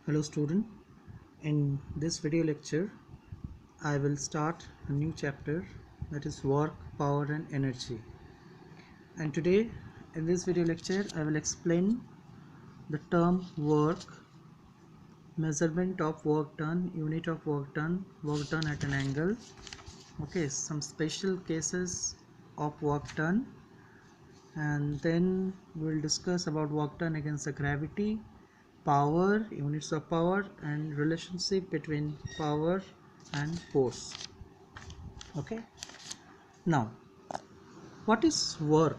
Hello student, in this video lecture I will start a new chapter, that is work, power and energy. And today in this video lecture I will explain the term work, measurement of work done, unit of work done at an angle, okay, some special cases of work done, and then we will discuss about work done against the gravity, power, units of power and relationship between power and force. Okay, now what is work?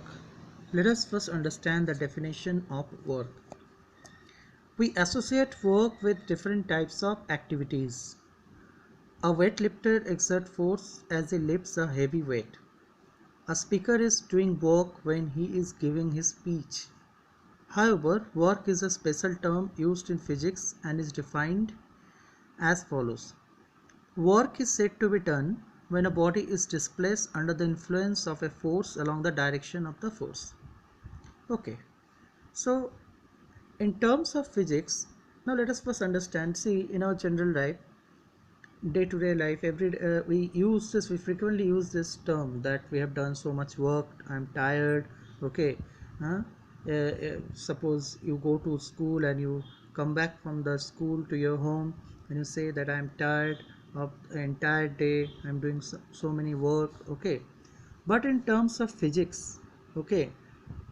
Let us first understand the definition of work. We associate work with different types of activities. A weightlifter exerts force as he lifts a heavy weight. A speaker is doing work when he is giving his speech. However, work is a special term used in physics and is defined as follows. Work is said to be done when a body is displaced under the influence of a force along the direction of the force. Okay, so in terms of physics, now let us first understand. See, in our general life, day-to-day life, we frequently use this term that we have done so much work. I'm tired. Okay, huh? Suppose you go to school and you come back from the school to your home and you say that I'm tired of the entire day. I'm doing so many work. Okay, but in terms of physics, okay,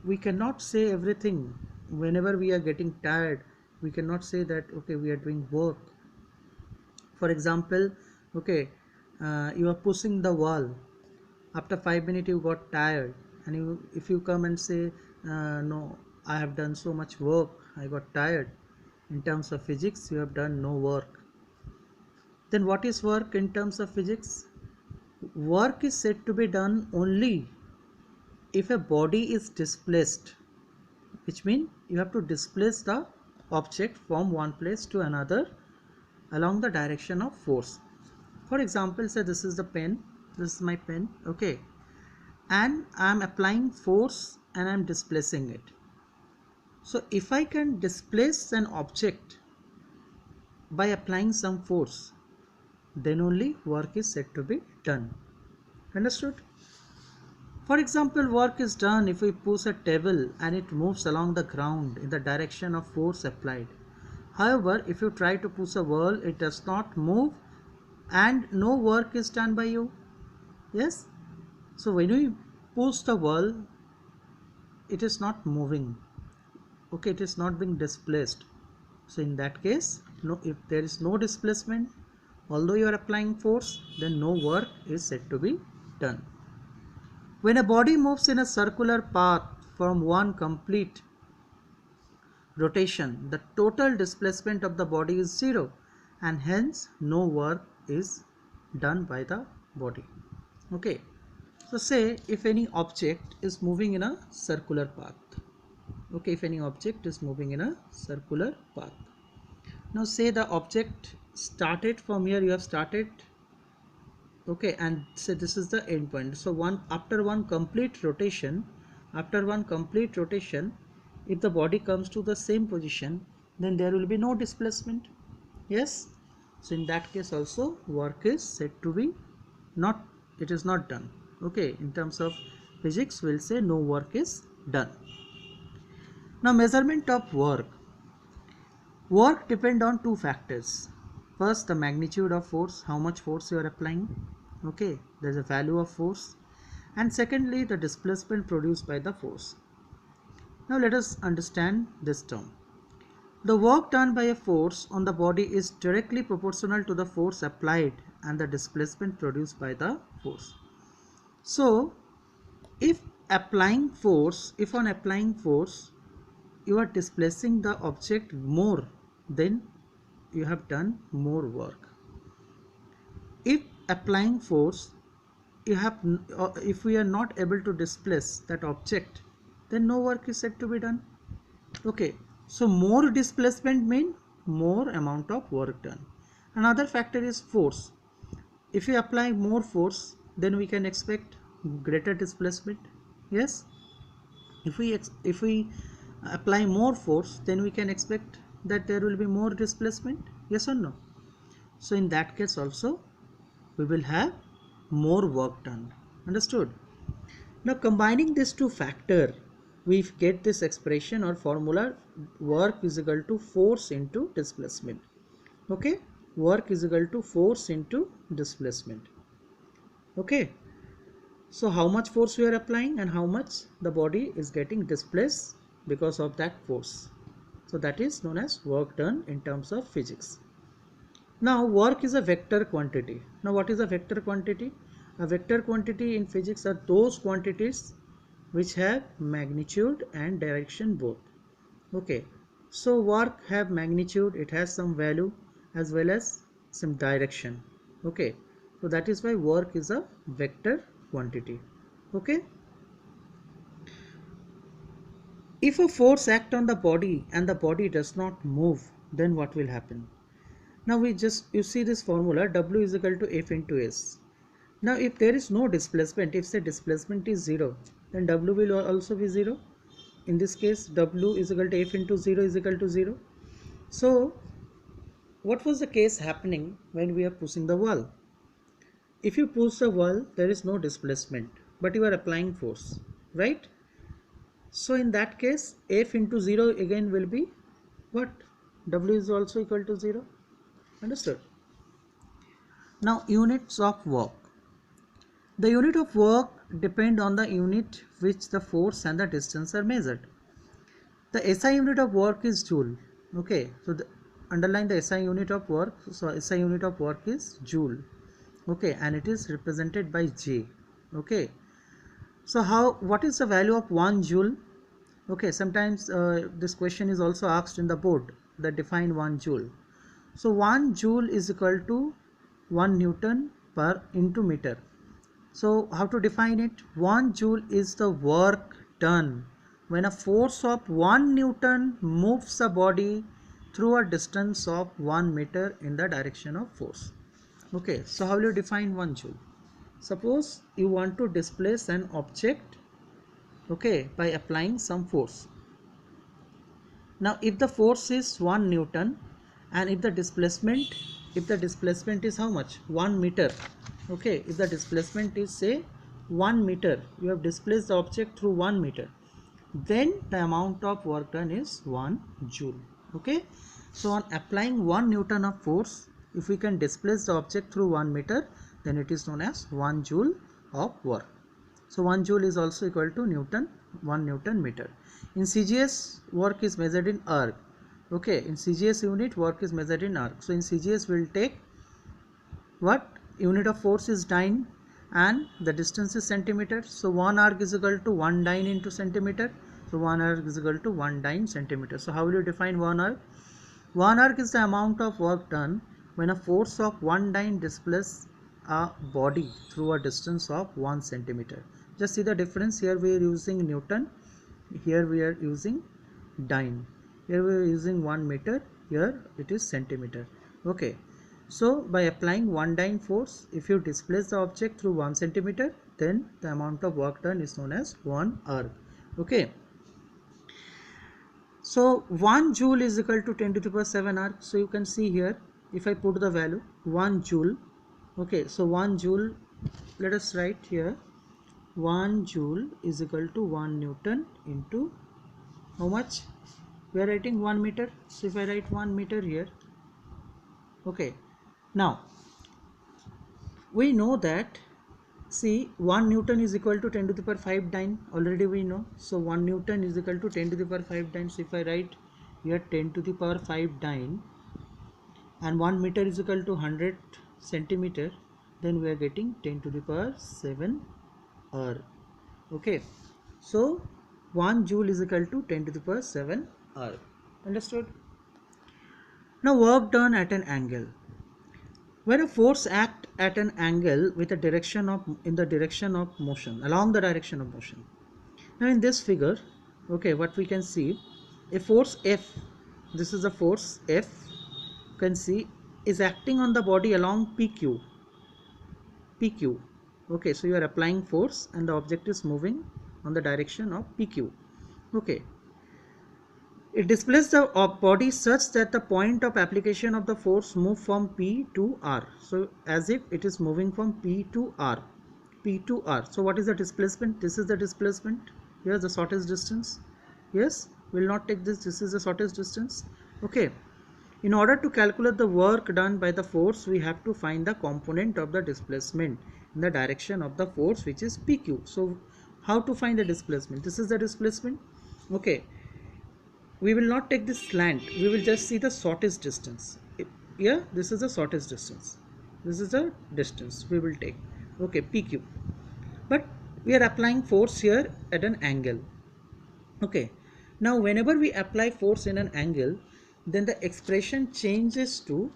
we cannot say everything. Whenever we are getting tired, we cannot say that okay, we are doing work. For example, okay, you are pushing the wall. After 5 minutes you got tired, and if you come and say no, I have done so much work, I got tired. In terms of physics, you have done no work. Then what is work in terms of physics? Work is said to be done only if a body is displaced, which means you have to displace the object from one place to another along the direction of force. For example, say this is the pen, this is my pen, okay, and I am applying force and I am displacing it. So if I can displace an object by applying some force, then only work is said to be done. Understood? For example, work is done if we push a table and it moves along the ground in the direction of force applied. However, if you try to push a wall, it does not move and no work is done by you. Yes? So when we push the wall, it is not moving. Okay, it is not being displaced. So in that case, no, if there is no displacement, although you are applying force, then no work is said to be done. When a body moves in a circular path from one complete rotation, the total displacement of the body is zero, and hence no work is done by the body. Okay, so say if any object is moving in a circular path. Okay, if any object is moving in a circular path. Now say the object started from here, you have started, okay, and say this is the end point. So after one complete rotation, if the body comes to the same position, then there will be no displacement. Yes, so in that case also work is said to be not, it is not done. Okay, in terms of physics we'll say no work is done. Now measurement of work. Work depend on two factors. First, the magnitude of force, how much force you are applying. Okay, there's a value of force. And secondly, the displacement produced by the force. Now let us understand this term. The work done by a force on the body is directly proportional to the force applied and the displacement produced by the force. So, if on applying force, you are displacing the object more, then you have done more work. If applying force, if we are not able to displace that object, then no work is said to be done. Okay, so more displacement means more amount of work done. Another factor is force. If we apply more force, then we can expect greater displacement. Yes, if we apply more force, then we can expect that there will be more displacement? Yes or no? So in that case also we will have more work done. Understood? Now combining these two factors, we get this expression or formula: work is equal to force into displacement. Okay, work is equal to force into displacement. Okay, so how much force we are applying and how much the body is getting displaced because of that force. So that is known as work done in terms of physics. Now work is a vector quantity. Now what is a vector quantity? A vector quantity in physics are those quantities which have magnitude and direction both. Okay, so work have magnitude, it has some value as well as some direction. Okay, so that is why work is a vector quantity. Okay, if a force act on the body and the body does not move, then what will happen? Now you see this formula, W is equal to F into S. Now if there is no displacement, if say displacement is 0, then W will also be 0. In this case W is equal to F into 0 is equal to 0. So what was the case happening when we are pushing the wall? If you push the wall, there is no displacement, but you are applying force, right? So in that case F into 0 again will be what? W is also equal to 0. Understood? Now units of work. The unit of work depend on the unit which the force and the distance are measured. The SI unit of work is joule. Okay, so underline the SI unit of work. So SI unit of work is joule. Okay, and it is represented by J. Okay, so what is the value of 1 joule? Okay, sometimes this question is also asked in the board that define 1 joule. So 1 joule is equal to 1 Newton per into meter. So how to define it? 1 joule is the work done when a force of 1 Newton moves a body through a distance of 1 meter in the direction of force. Okay, so how will you define 1 joule? Suppose you want to displace an object, okay, by applying some force. Now if the force is 1 Newton and if the displacement is how much? 1 meter. Okay, if the displacement is say 1 meter, you have displaced the object through 1 meter, then the amount of work done is 1 joule. Okay, so on applying 1 Newton of force, if we can displace the object through 1 meter, then it is known as 1 joule of work. So 1 joule is also equal to Newton, 1 Newton meter. In CGS, work is measured in erg. Okay, in CGS unit, work is measured in erg. So in CGS we will take what? Unit of force is dyne and the distance is centimeter. So 1 erg is equal to 1 dyne into centimeter. So 1 erg is equal to 1 dyne centimeter. So how will you define 1 erg? 1 erg is the amount of work done when a force of 1 dyne displaces a body through a distance of 1 centimeter. Just see the difference. Here we are using Newton, here we are using dyne. Here we are using 1 meter, here it is centimeter. Okay, so by applying 1 dyne force, if you displace the object through 1 centimeter, then the amount of work done is known as 1 erg. Okay, so 1 joule is equal to 10 to the power 7 erg. So you can see here, if I put the value 1 joule, okay, so 1 joule, let us write here 1 joule is equal to 1 Newton into how much? We are writing 1 meter. So if I write 1 meter here, okay, now we know that, see, 1 Newton is equal to 10 to the power 5 dyne, already we know. So 1 Newton is equal to 10 to the power 5 dyne. So if I write here 10 to the power 5 dyne and 1 meter is equal to 100 centimeter, then we are getting 10 to the power 7 erg. Okay, so 1 joule is equal to 10 to the power 7 erg. Understood? Now work done at an angle. When a force act at an angle with a direction of in the direction of motion, along the direction of motion. Now in this figure, okay, what we can see, a force F, this is a force F, you can see, is acting on the body along PQ. Okay, so you are applying force and the object is moving on the direction of PQ. Okay, It displaces the body such that the point of application of the force move from P to R. So as if it is moving from P to R. P to R. So what is the displacement? This is the displacement. Here the shortest distance. Yes, we will not take this. This is the shortest distance. Okay. In order to calculate the work done by the force, we have to find the component of the displacement in the direction of the force, which is PQ. So how to find the displacement? This is the displacement. Okay. We will not take this slant, we will just see the shortest distance. Yeah, this is the shortest distance, this is the distance we will take. Okay, PQ. But we are applying force here at an angle. Okay, now whenever we apply force in an angle, then the expression changes to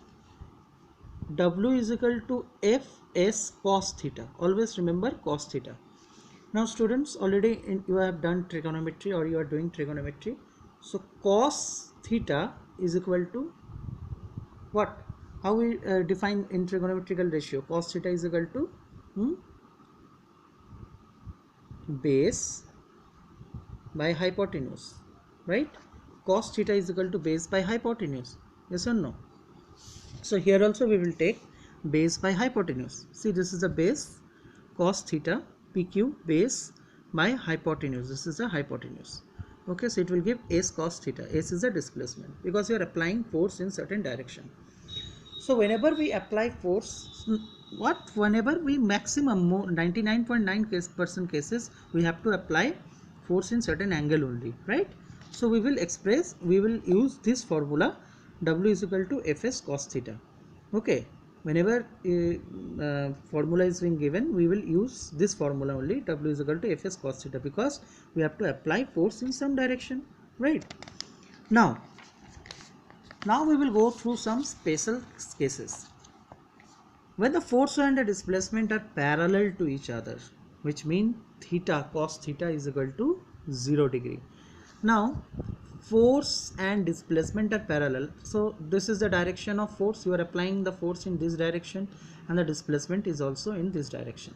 W is equal to Fs cos theta. Always remember cos theta. Now students, already you have done trigonometry or you are doing trigonometry. So cos theta is equal to what? How we define in trigonometrical ratio? Cos theta is equal to base by hypotenuse, right? Cos theta is equal to base by hypotenuse. Yes or no? So here also we will take base by hypotenuse. See, this is the base, cos theta, PQ, base by hypotenuse. This is the hypotenuse. Okay, so it will give S cos theta. S is the displacement because you are applying force in certain direction. So whenever we apply force, whenever we maximum 99.9% cases, we have to apply force in certain angle only, right? So we will use this formula, W is equal to Fs cos theta. Okay, whenever formula is being given, we will use this formula only, W is equal to Fs cos theta, because we have to apply force in some direction, right? Now we will go through some special cases. When the force and the displacement are parallel to each other, which means theta, cos theta is equal to 0 degree. Now force and displacement are parallel, so this is the direction of force. You are applying the force in this direction and the displacement is also in this direction.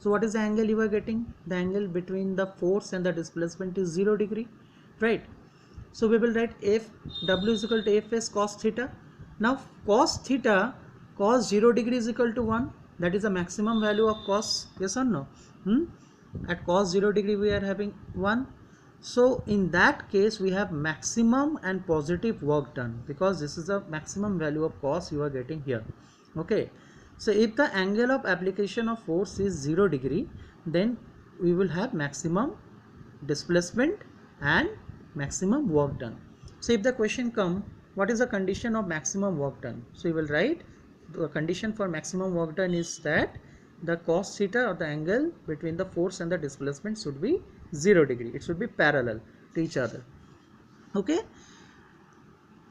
So what is the angle you are getting? The angle between the force and the displacement is 0 degree, right? So we will write F W is equal to Fs cos theta. Now cos theta, cos 0 degree is equal to 1. That is the maximum value of cos. Yes or no? At cos 0 degree we are having 1. So in that case we have maximum and positive work done, because this is the maximum value of cos you are getting here. Okay. So if the angle of application of force is 0 degree, then we will have maximum displacement and maximum work done. So if the question come, what is the condition of maximum work done? So you will write the condition for maximum work done is that the cos theta, or the angle between the force and the displacement, should be 0 degree. It should be parallel to each other. Okay.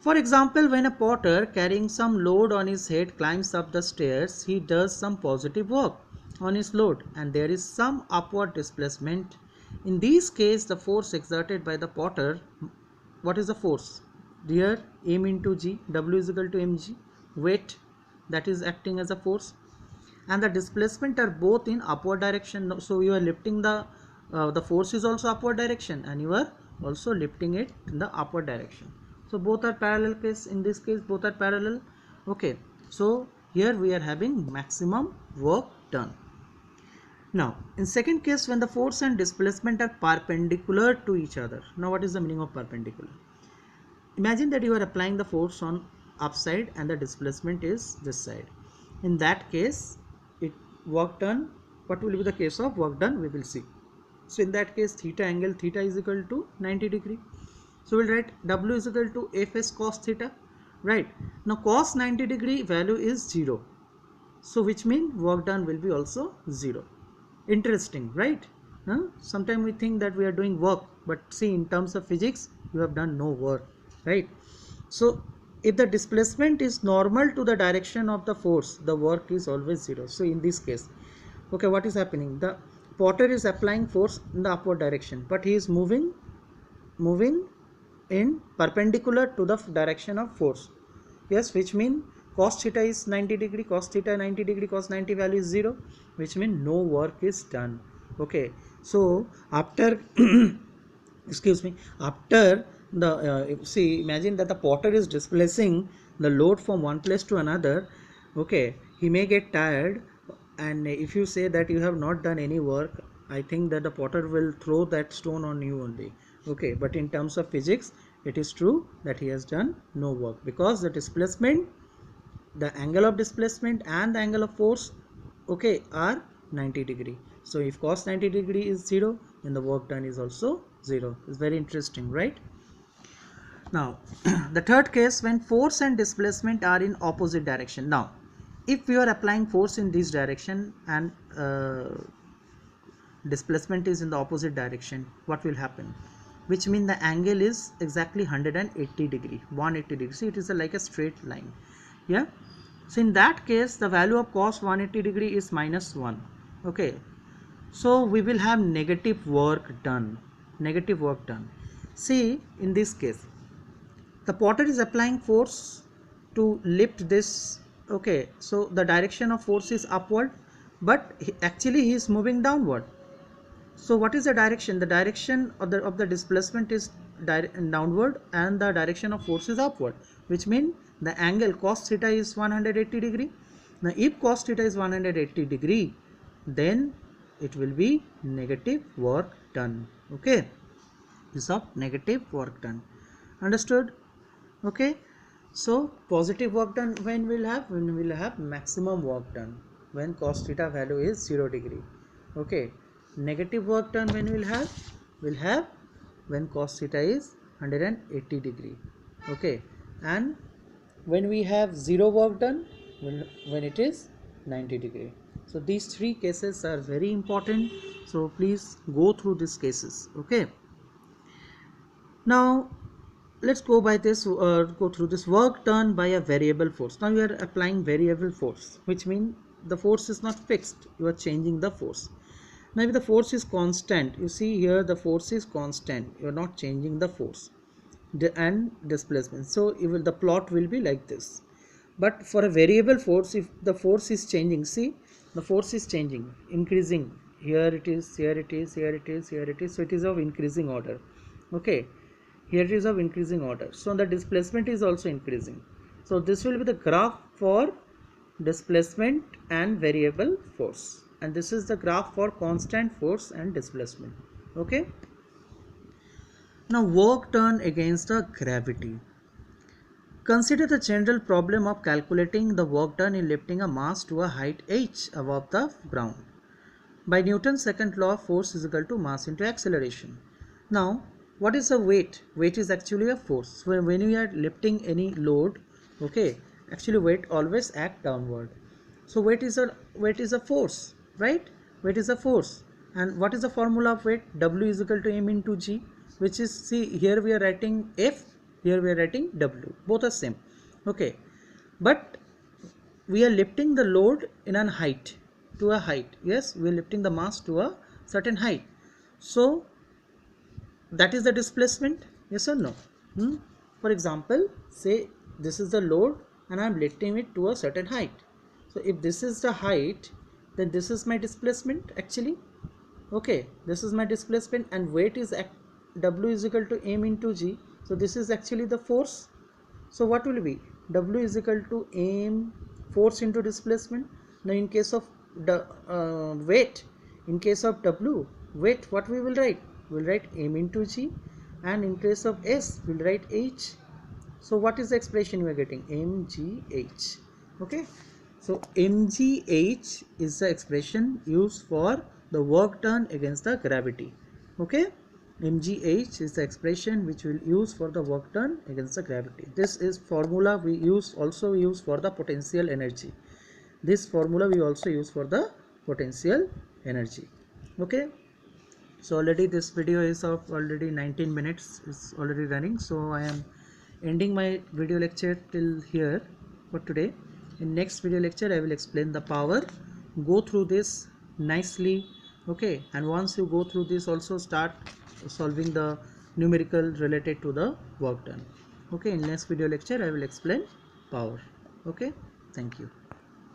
For example, when a porter carrying some load on his head climbs up the stairs, he does some positive work on his load and there is some upward displacement. In this case, the force exerted by the porter, what is the force? Here M into G, W is equal to mg, weight that is acting as a force, and the displacement are both in upward direction. So you are lifting the force is also upward direction and you are also lifting it in the upward direction. So both are parallel case. In this case both are parallel. Okay, so here we are having maximum work done. Now in second case, when the force and displacement are perpendicular to each other. Now what is the meaning of perpendicular? Imagine that you are applying the force on upside and the displacement is this side. In that case, work done, what will be the case of work done, we will see. So in that case, angle theta is equal to 90 degree. So we'll write W is equal to Fs cos theta, right? Now cos 90 degree value is 0. So which means work done will be also 0. Interesting, right? Sometimes we think that we are doing work, but see, in terms of physics, you have done no work, right? So if the displacement is normal to the direction of the force, the work is always 0. So in this case, okay, what is happening? The porter is applying force in the upward direction, but he is moving in perpendicular to the direction of force. Yes, which means cos theta is 90 degree, cos theta 90 degree, cos 90 value is 0, which means no work is done. Okay, so after excuse me, after see, imagine that the potter is displacing the load from one place to another. Okay, he may get tired, and if you say that you have not done any work, I think that the potter will throw that stone on you only. Okay, but in terms of physics, it is true that he has done no work, because the displacement, the angle of displacement and the angle of force, okay, are 90 degree. So if cos 90 degree is 0, then the work done is also 0. It's very interesting, right? Now the third case, when force and displacement are in opposite direction. Now if we are applying force in this direction and displacement is in the opposite direction, what will happen? Which means the angle is exactly 180 degree, 180 degree. See, it is like a straight line. Yeah, so in that case the value of cos 180 degree is -1. Okay, so we will have negative work done, negative work done. See, in this case the potter is applying force to lift this. Okay, so the direction of force is upward, but actually he is moving downward. So what is the direction? The direction of the displacement is downward, and the direction of force is upward, which means the angle cos theta is 180 degree. Now if cos theta is 180 degree, then it will be negative work done. Okay, is of negative work done. Understood? Okay, so positive work done when we'll have maximum work done, when cos theta value is 0 degree. Okay, negative work done when we'll have when cos theta is 180 degree. Okay, and when we have 0 work done, when it is 90 degree. So these three cases are very important, so please go through these cases. Okay, now let's go through this. Work done by a variable force. Now you are applying variable force, which means the force is not fixed, you are changing the force. Now if the force is constant, you see here the force is constant, you are not changing the force and displacement, so the plot will be like this. But for a variable force, if the force is changing, see, the force is changing, increasing, here it is, here it is, here it is, here it is, so it is of increasing order. Okay, here it is of increasing order, so the displacement is also increasing. So this will be the graph for displacement and variable force, and this is the graph for constant force and displacement. Okay, now work done against the gravity. Consider the general problem of calculating the work done in lifting a mass to a height h above the ground. By Newton's second law, force is equal to mass into acceleration. Now what is the weight? Weight is actually a force. So when you are lifting any load, okay, actually weight always act downward. So weight is a force, right? Weight is a force. And what is the formula of weight? W is equal to m into g, which is, see, here we are writing F, here we are writing W, both are same. Okay, but we are lifting the load in a height, to a height. Yes, we are lifting the mass to a certain height. So that is the displacement, yes or no? For example, say this is the load and I am lifting it to a certain height. So if this is the height, then this is my displacement actually. Okay, this is my displacement, and weight is W is equal to m into g. So this is actually the force. So what will be? W is equal to m, force into displacement. Now in case of the weight, in case of W, weight, what we will write? We'll write m into g, and in case of s, we'll write h. So what is the expression we are getting? mgh. Okay, so mgh is the expression used for the work done against the gravity. Okay, mgh is the expression which we'll use for the work done against the gravity. This is formula we also use for the potential energy. This formula we also use for the potential energy. Okay, so already this video is of already 19 minutes is already running, so I am ending my video lecture till here for today. In next video lecture I will explain the power. Go through this nicely. Okay, and once you go through this, also start solving the numerical related to the work done. Okay, in next video lecture I will explain power. Okay, thank you.